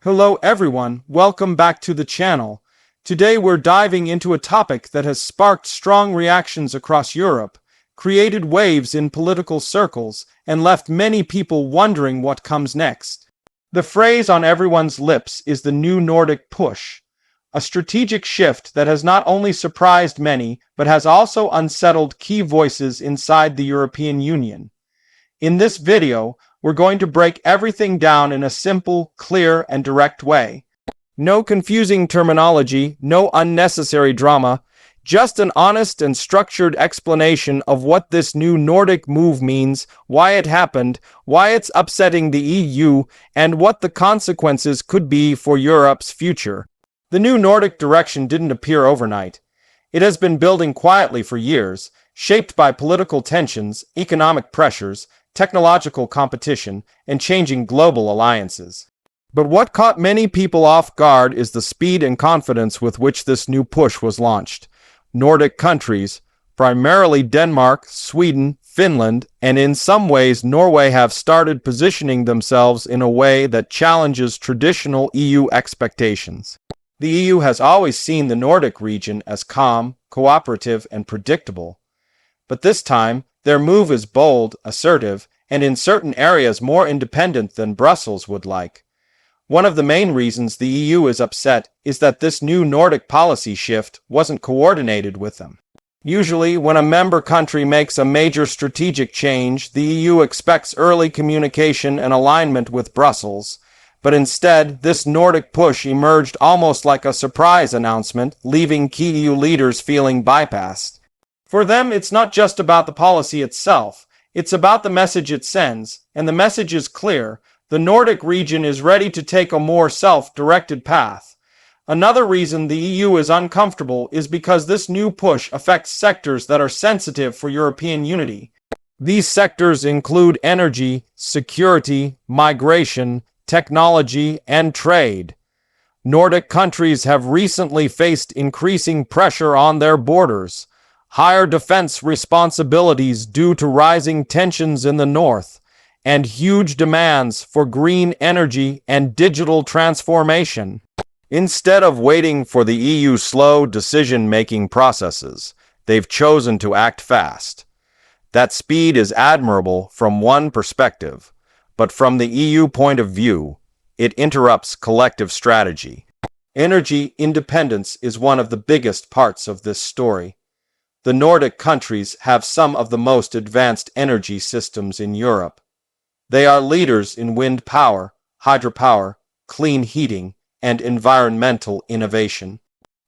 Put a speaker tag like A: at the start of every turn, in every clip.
A: Hello everyone, welcome back to the channel. Today we're diving into a topic that has sparked strong reactions across Europe, created waves in political circles, and left many people wondering what comes next. The phrase on everyone's lips is the new Nordic push, a strategic shift that has not only surprised many, but has also unsettled key voices inside the European Union. In this video, we're going to break everything down in a simple, clear, and direct way. No confusing terminology, no unnecessary drama, just an honest and structured explanation of what this new Nordic move means, why it happened, why it's upsetting the EU, and what the consequences could be for Europe's future. The new Nordic direction didn't appear overnight. It has been building quietly for years, shaped by political tensions, economic pressures, technological competition, and changing global alliances. But what caught many people off guard is the speed and confidence with which this new push was launched. Nordic countries, primarily Denmark, Sweden, Finland, and in some ways Norway, have started positioning themselves in a way that challenges traditional EU expectations. The EU has always seen the Nordic region as calm, cooperative, and predictable. But this time, their move is bold, assertive, and in certain areas more independent than Brussels would like. One of the main reasons the EU is upset is that this new Nordic policy shift wasn't coordinated with them. Usually, when a member country makes a major strategic change, the EU expects early communication and alignment with Brussels. But instead, this Nordic push emerged almost like a surprise announcement, leaving key EU leaders feeling bypassed. For them, it's not just about the policy itself, it's about the message it sends, and the message is clear. The Nordic region is ready to take a more self-directed path. Another reason the EU is uncomfortable is because this new push affects sectors that are sensitive for European unity. These sectors include energy, security, migration, technology, and trade. Nordic countries have recently faced increasing pressure on their borders, higher defense responsibilities due to rising tensions in the north, and huge demands for green energy and digital transformation. Instead of waiting for the EU's slow decision-making processes, they've chosen to act fast. That speed is admirable from one perspective, but from the EU point of view, it interrupts collective strategy. Energy independence is one of the biggest parts of this story. The Nordic countries have some of the most advanced energy systems in Europe. They are leaders in wind power, hydropower, clean heating, and environmental innovation.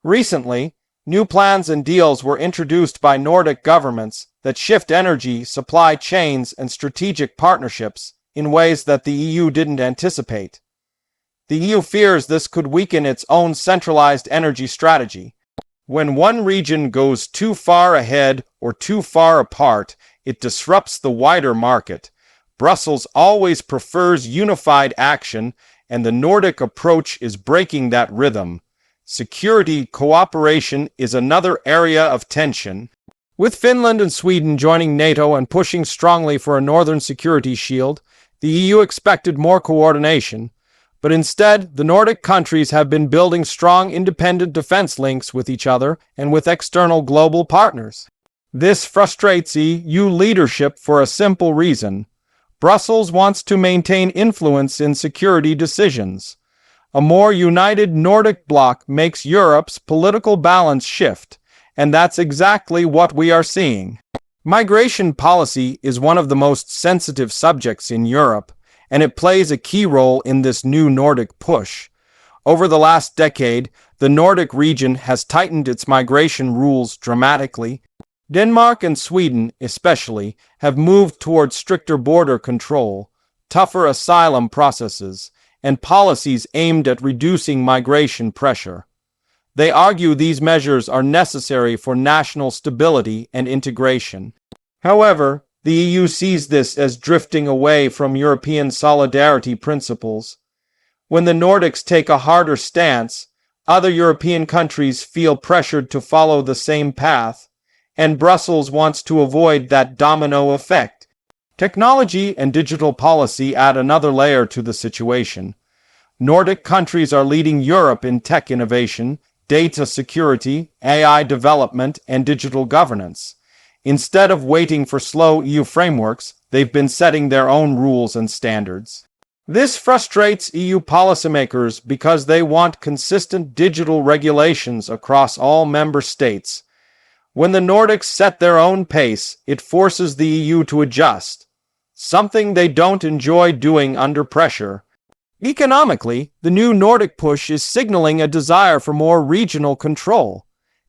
A: Recently, new plans and deals were introduced by Nordic governments that shift energy supply chains and strategic partnerships in ways that the EU didn't anticipate. The EU fears this could weaken its own centralized energy strategy. When one region goes too far ahead or too far apart, it disrupts the wider market. Brussels always prefers unified action, and the Nordic approach is breaking that rhythm. Security cooperation is another area of tension. With Finland and Sweden joining NATO and pushing strongly for a northern security shield, the EU expected more coordination. But instead, the Nordic countries have been building strong independent defense links with each other and with external global partners. This frustrates EU leadership for a simple reason. Brussels wants to maintain influence in security decisions. A more united Nordic bloc makes Europe's political balance shift, and that's exactly what we are seeing. Migration policy is one of the most sensitive subjects in Europe, and it plays a key role in this new Nordic push. Over the last decade, the Nordic region has tightened its migration rules dramatically. Denmark and Sweden, especially, have moved towards stricter border control, tougher asylum processes, and policies aimed at reducing migration pressure. They argue these measures are necessary for national stability and integration. However, the EU sees this as drifting away from European solidarity principles. When the Nordics take a harder stance, other European countries feel pressured to follow the same path, and Brussels wants to avoid that domino effect. Technology and digital policy add another layer to the situation. Nordic countries are leading Europe in tech innovation, data security, AI development, and digital governance. Instead of waiting for slow EU frameworks, they've been setting their own rules and standards. This frustrates EU policymakers because they want consistent digital regulations across all member states. When the Nordics set their own pace, it forces the EU to adjust, something they don't enjoy doing under pressure. Economically, the new Nordic push is signaling a desire for more regional control.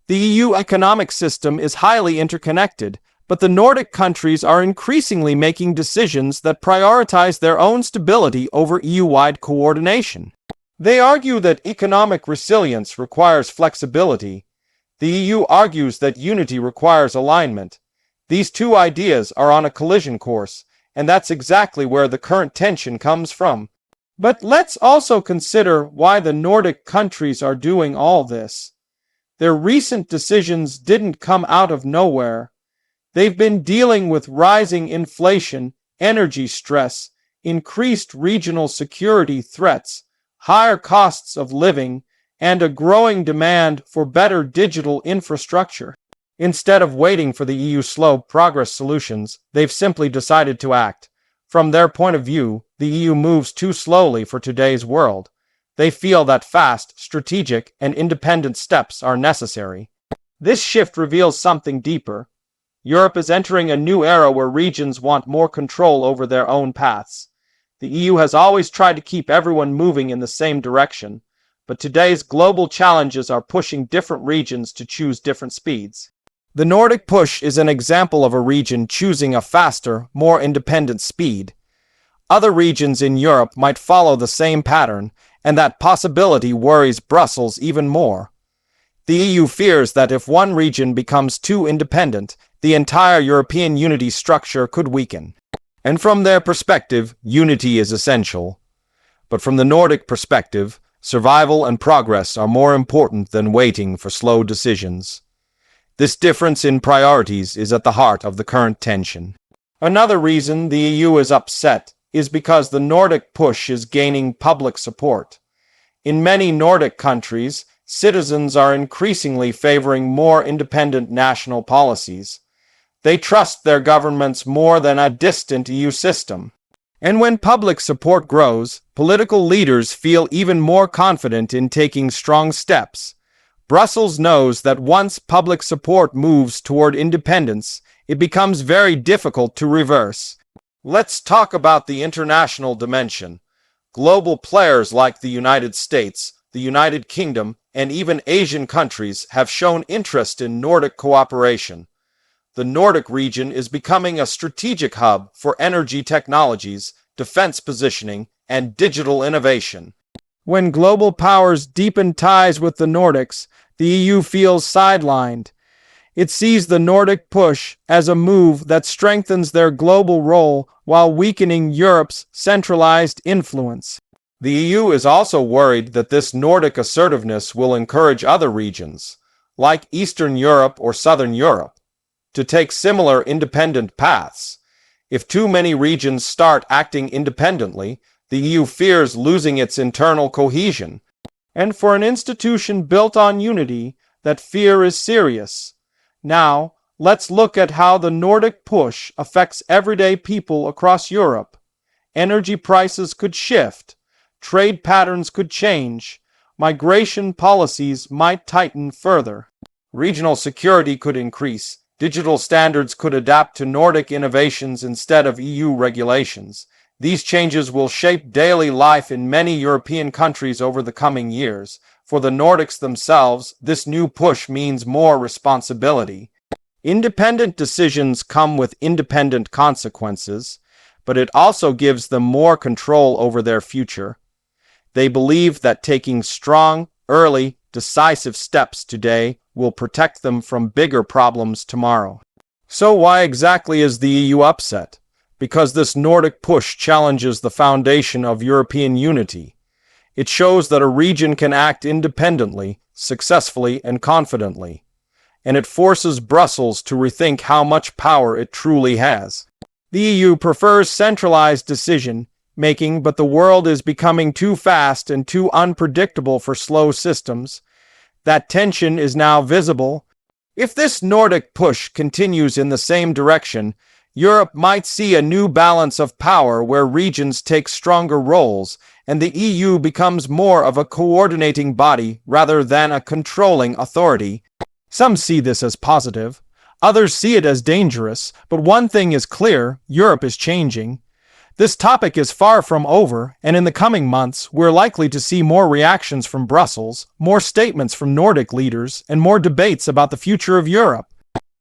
A: The EU economic system is highly interconnected, but the Nordic countries are increasingly making decisions that prioritize their own stability over EU-wide coordination. They argue that economic resilience requires flexibility. The EU argues that unity requires alignment. These two ideas are on a collision course, and that's exactly where the current tension comes from. But let's also consider why the Nordic countries are doing all this. Their recent decisions didn't come out of nowhere. They've been dealing with rising inflation, energy stress, increased regional security threats, higher costs of living, and a growing demand for better digital infrastructure. Instead of waiting for the EU's slow progress solutions, they've simply decided to act. From their point of view, the EU moves too slowly for today's world. They feel that fast, strategic, and independent steps are necessary. This shift reveals something deeper. Europe is entering a new era where regions want more control over their own paths. The EU has always tried to keep everyone moving in the same direction, but today's global challenges are pushing different regions to choose different speeds. The Nordic push is an example of a region choosing a faster, more independent speed. Other regions in Europe might follow the same pattern, and that possibility worries Brussels even more. The EU fears that if one region becomes too independent, the entire European unity structure could weaken. And from their perspective, unity is essential. But from the Nordic perspective, survival and progress are more important than waiting for slow decisions. This difference in priorities is at the heart of the current tension. Another reason the EU is upset is because the Nordic push is gaining public support. In many Nordic countries, citizens are increasingly favoring more independent national policies. They trust their governments more than a distant EU system. And when public support grows, political leaders feel even more confident in taking strong steps. Brussels knows that once public support moves toward independence, it becomes very difficult to reverse. Let's talk about the international dimension. Global players like the United States, the United Kingdom, and even Asian countries have shown interest in Nordic cooperation. The Nordic region is becoming a strategic hub for energy technologies, defense positioning, and digital innovation. When global powers deepen ties with the Nordics, the EU feels sidelined. It sees the Nordic push as a move that strengthens their global role while weakening Europe's centralized influence. The EU is also worried that this Nordic assertiveness will encourage other regions, like Eastern Europe or Southern Europe, to take similar independent paths. If too many regions start acting independently, the EU fears losing its internal cohesion. And for an institution built on unity, that fear is serious. Now, let's look at how the Nordic push affects everyday people across Europe. Energy prices could shift, trade patterns could change, migration policies might tighten further. Regional security could increase, digital standards could adapt to Nordic innovations instead of EU regulations. These changes will shape daily life in many European countries over the coming years. For the Nordics themselves, this new push means more responsibility. Independent decisions come with independent consequences, but it also gives them more control over their future. They believe that taking strong, early, decisive steps today will protect them from bigger problems tomorrow. So why exactly is the EU upset? Because this Nordic push challenges the foundation of European unity. It shows that a region can act independently, successfully, and confidently. And it forces Brussels to rethink how much power it truly has. The EU prefers centralized decision, making, but the world is becoming too fast and too unpredictable for slow systems. That tension is now visible. If this Nordic push continues in the same direction, Europe might see a new balance of power where regions take stronger roles, and the EU becomes more of a coordinating body rather than a controlling authority. Some see this as positive. Others see it as dangerous, but one thing is clear: Europe is changing. This topic is far from over, and in the coming months, we're likely to see more reactions from Brussels, more statements from Nordic leaders, and more debates about the future of Europe.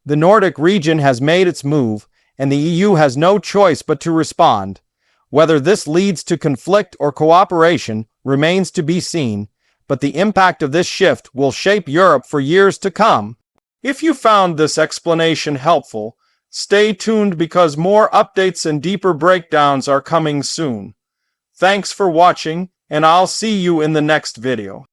A: The Nordic region has made its move, and the EU has no choice but to respond. Whether this leads to conflict or cooperation remains to be seen, but the impact of this shift will shape Europe for years to come. If you found this explanation helpful, stay tuned because more updates and deeper breakdowns are coming soon. Thanks for watching, and I'll see you in the next video.